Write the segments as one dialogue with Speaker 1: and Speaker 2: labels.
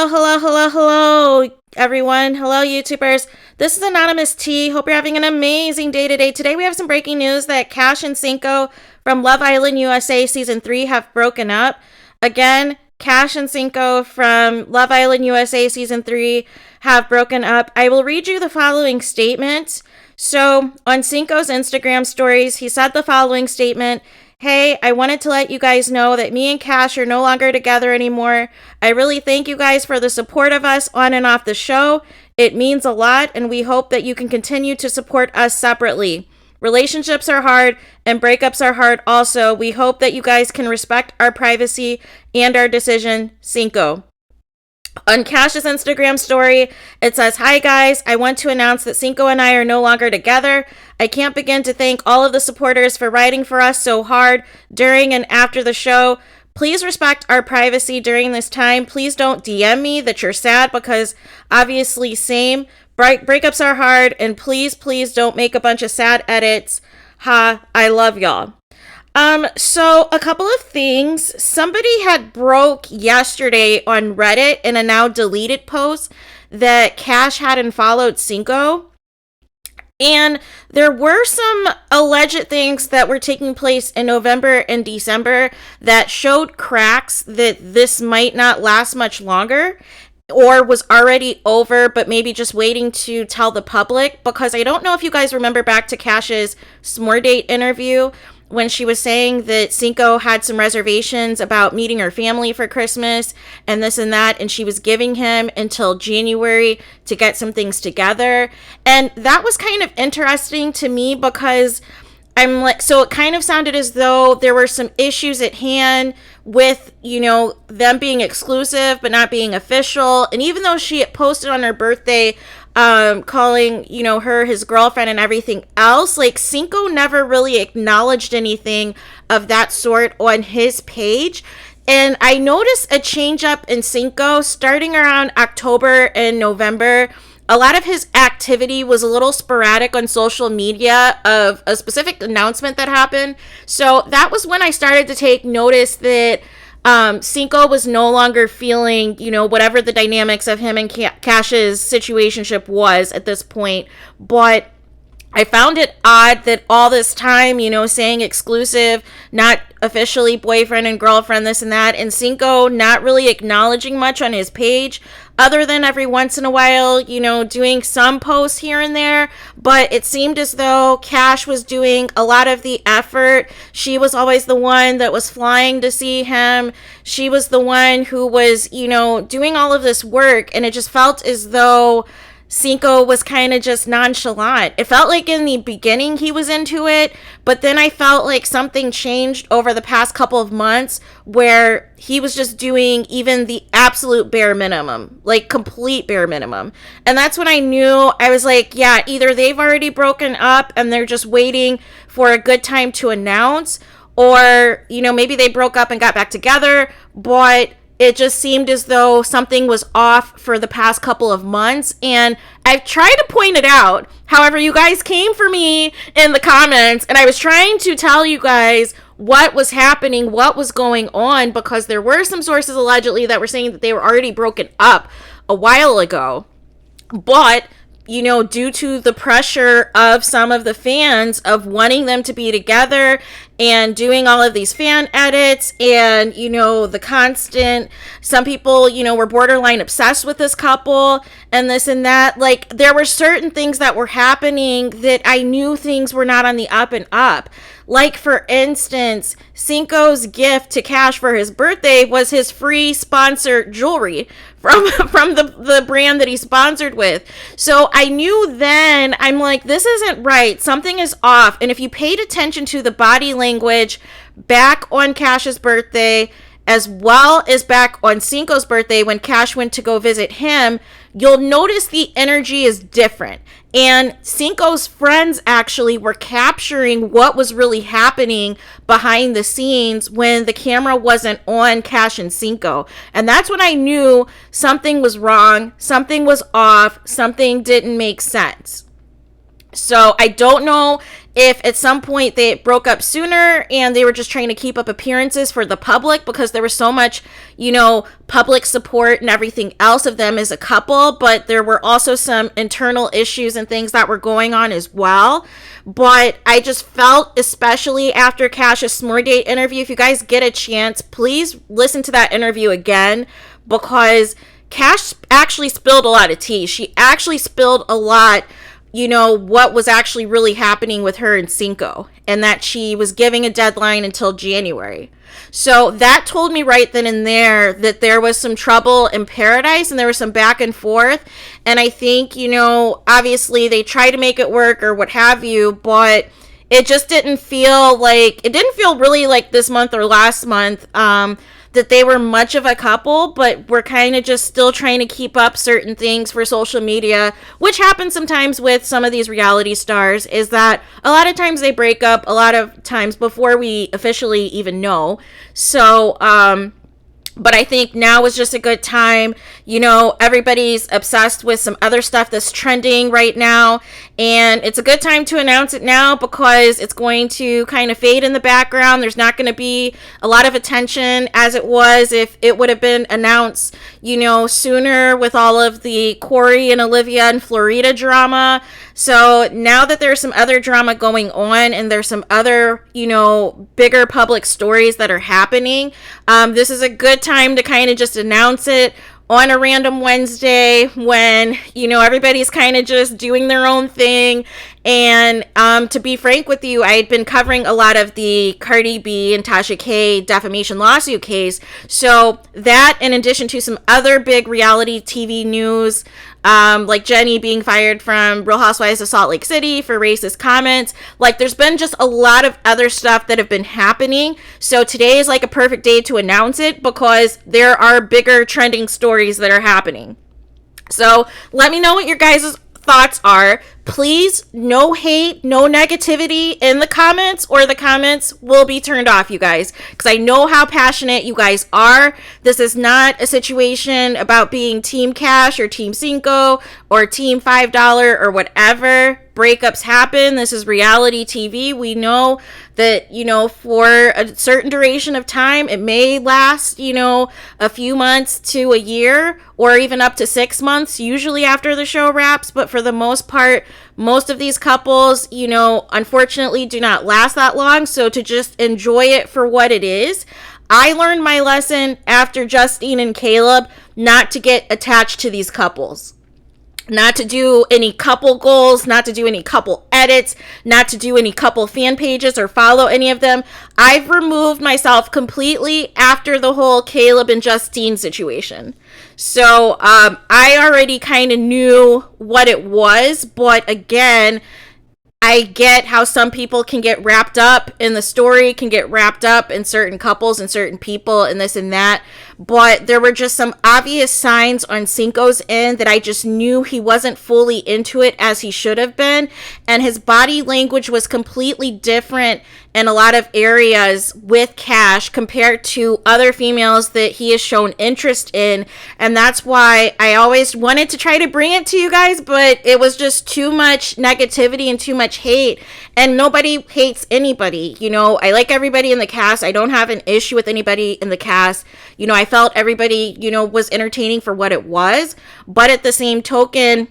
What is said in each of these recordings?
Speaker 1: Hello, everyone. Hello, YouTubers. This is Anonymous T. Hope you're having an amazing day today. Today, we have some breaking news that Cash and Cinco from Love Island USA Season 3 have broken up. Again, Cash and Cinco from Love Island USA Season 3 have broken up. I will read you the following statement. So, on Cinco's Instagram stories, he said the following statement. Hey, I wanted to let you guys know that me and Cash are no longer together anymore. I really thank you guys for the support of us on and off the show. It means a lot, and we hope that you can continue to support us separately. Relationships are hard, and breakups are hard also. We hope that you guys can respect our privacy and our decision. Cinco. On Cash's Instagram story, it says, Hi guys, I want to announce that Cinco and I are no longer together. I can't begin to thank all of the supporters for writing for us so hard during and after the show. Please respect our privacy during this time. Please don't DM me that you're sad because obviously same. Breakups are hard, and please don't make a bunch of sad edits. Ha, I love y'all. So a couple of things. Somebody had broke yesterday on Reddit in a now deleted post that Cash hadn't followed Cinco. And there were some alleged things that were taking place in November and December that showed cracks that this might not last much longer or was already over, but maybe just waiting to tell the public. Because I don't know if you guys remember back to Cash's S'more Date interview when she was saying that Cinco had some reservations about meeting her family for Christmas and this and that, and she was giving him until January to get some things together. And that was kind of interesting to me because I'm like, so it kind of sounded as though there were some issues at hand with, them being exclusive but not being official. And even though she had posted on her birthday calling, her his girlfriend and everything else, like Cinco never really acknowledged anything of that sort on his page. And I noticed a change up in Cinco starting around October and November. A lot of his activity was a little sporadic on social media of a specific announcement that happened. So that was when I started to take notice that Cinco was no longer feeling, whatever the dynamics of him and Cash's situationship was at this point. But I found it odd that all this time, saying exclusive, not officially boyfriend and girlfriend, this and that, and Cinco not really acknowledging much on his page, other than every once in a while, doing some posts here and there. But it seemed as though Cash was doing a lot of the effort. She was always the one that was flying to see him. She was the one who was, doing all of this work, and it just felt as though Cinco was kind of just nonchalant. It felt like in the beginning he was into it, but then I felt like something changed over the past couple of months where he was just doing even the absolute bare minimum, like complete bare minimum. And that's when I knew, I was like, yeah, either they've already broken up and they're just waiting for a good time to announce, or, maybe they broke up and got back together, but it just seemed as though something was off for the past couple of months. And I've tried to point it out. However, you guys came for me in the comments, and I was trying to tell you guys what was happening, what was going on, because there were some sources allegedly that were saying that they were already broken up a while ago. But due to the pressure of some of the fans of wanting them to be together and doing all of these fan edits and, the constant, some people, were borderline obsessed with this couple and this and that. Like, there were certain things that were happening that I knew things were not on the up and up. Like, for instance, Cinco's gift to Cash for his birthday was his free sponsored jewelry from the brand that he sponsored with. So I knew then, I'm like, this isn't right. Something is off. And if you paid attention to the body language back on Cash's birthday, as well as back on Cinco's birthday when Cash went to go visit him, you'll notice the energy is different. And Cinco's friends actually were capturing what was really happening behind the scenes when the camera wasn't on Cash and Cinco. And that's when I knew something was wrong, something was off, something didn't make sense. So I don't know if at some point they broke up sooner and they were just trying to keep up appearances for the public because there was so much, public support and everything else of them as a couple, but there were also some internal issues and things that were going on as well. But I just felt, especially after Cash's S'more Date interview, if you guys get a chance, please listen to that interview again, because Cash actually spilled a lot of tea. She actually spilled a lot, what was actually really happening with her and Cinco, and that she was giving a deadline until January. So that told me right then and there that there was some trouble in paradise and there was some back and forth. And I think, obviously they tried to make it work or what have you, but it just didn't feel really like this month or last month, that they were much of a couple, but we're kind of just still trying to keep up certain things for social media, which happens sometimes with some of these reality stars, is that a lot of times they break up a lot of times before we officially even know. So, but I think now is just a good time. Everybody's obsessed with some other stuff that's trending right now. And it's a good time to announce it now because it's going to kind of fade in the background. There's not going to be a lot of attention as it was if it would have been announced, sooner with all of the Corey and Olivia and Florida drama. So now that there's some other drama going on and there's some other, bigger public stories that are happening, this is a good time to kind of just announce it on a random Wednesday when, everybody's kind of just doing their own thing. And to be frank with you, I had been covering a lot of the Cardi B and Tasha K defamation lawsuit case. So that, in addition to some other big reality TV news, like Jenny being fired from Real Housewives of Salt Lake City for racist comments. There's been just a lot of other stuff that have been happening. So today is like a perfect day to announce it because there are bigger trending stories that are happening. So let me know what your guys' thoughts are. Please, no hate, no negativity in the comments, or the comments will be turned off, you guys, because I know how passionate you guys are. This is not a situation about being Team Cash or Team Cinco or Team $5 or whatever. Breakups happen. This is reality TV. We know that, for a certain duration of time, it may last, a few months to a year or even up to 6 months, usually after the show wraps. But for the most part, most of these couples, unfortunately do not last that long. So to just enjoy it for what it is. I learned my lesson after Justine and Caleb not to get attached to these couples. Not to do any couple goals, not to do any couple edits, not to do any couple fan pages or follow any of them. I've removed myself completely after the whole Caleb and Justine situation. So I already kind of knew what it was, but again, I get how some people can get wrapped up in the story, can get wrapped up in certain couples and certain people and this and that. But there were just some obvious signs on Cinco's end that I just knew he wasn't fully into it as he should have been. And his body language was completely different in a lot of areas with Cash compared to other females that he has shown interest in. And that's why I always wanted to try to bring it to you guys, but it was just too much negativity and too much hate. And nobody hates anybody. I like everybody in the cast. I don't have an issue with anybody in the cast. I felt everybody, was entertaining for what it was. But at the same token,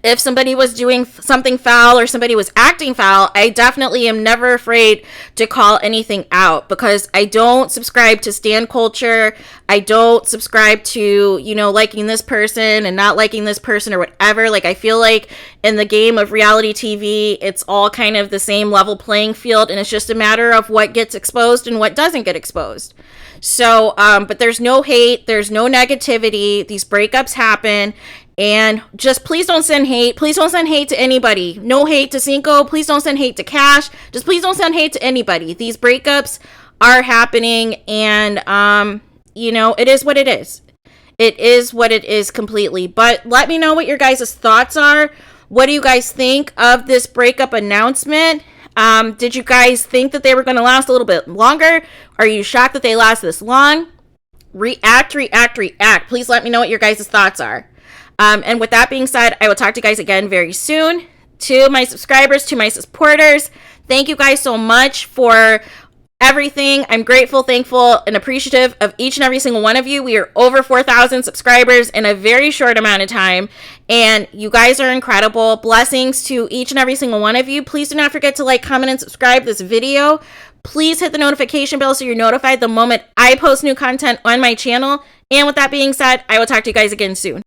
Speaker 1: if somebody was doing something foul or somebody was acting foul, I definitely am never afraid to call anything out because I don't subscribe to stan culture. I don't subscribe to, liking this person and not liking this person or whatever. I feel like in the game of reality TV, it's all kind of the same level playing field, and it's just a matter of what gets exposed and what doesn't get exposed. So, but there's no hate, there's no negativity. These breakups happen. And just please don't send hate. Please don't send hate to anybody. No hate to Cinco. Please don't send hate to Cash. Just please don't send hate to anybody. These breakups are happening, and it is what it is. It is what it is completely. But let me know what your guys' thoughts are. What do you guys think of this breakup announcement? Did you guys think that they were going to last a little bit longer? Are you shocked that they last this long? React. Please let me know what your guys' thoughts are. And with that being said, I will talk to you guys again very soon. to my subscribers, to my supporters. Thank you guys so much for everything. I'm grateful, thankful, and appreciative of each and every single one of you. We are over 4,000 subscribers in a very short amount of time, and you guys are incredible. Blessings to each and every single one of you. Please do not forget to like, comment, and subscribe this video. Please hit the notification bell so you're notified the moment I post new content on my channel. And with that being said, I will talk to you guys again soon.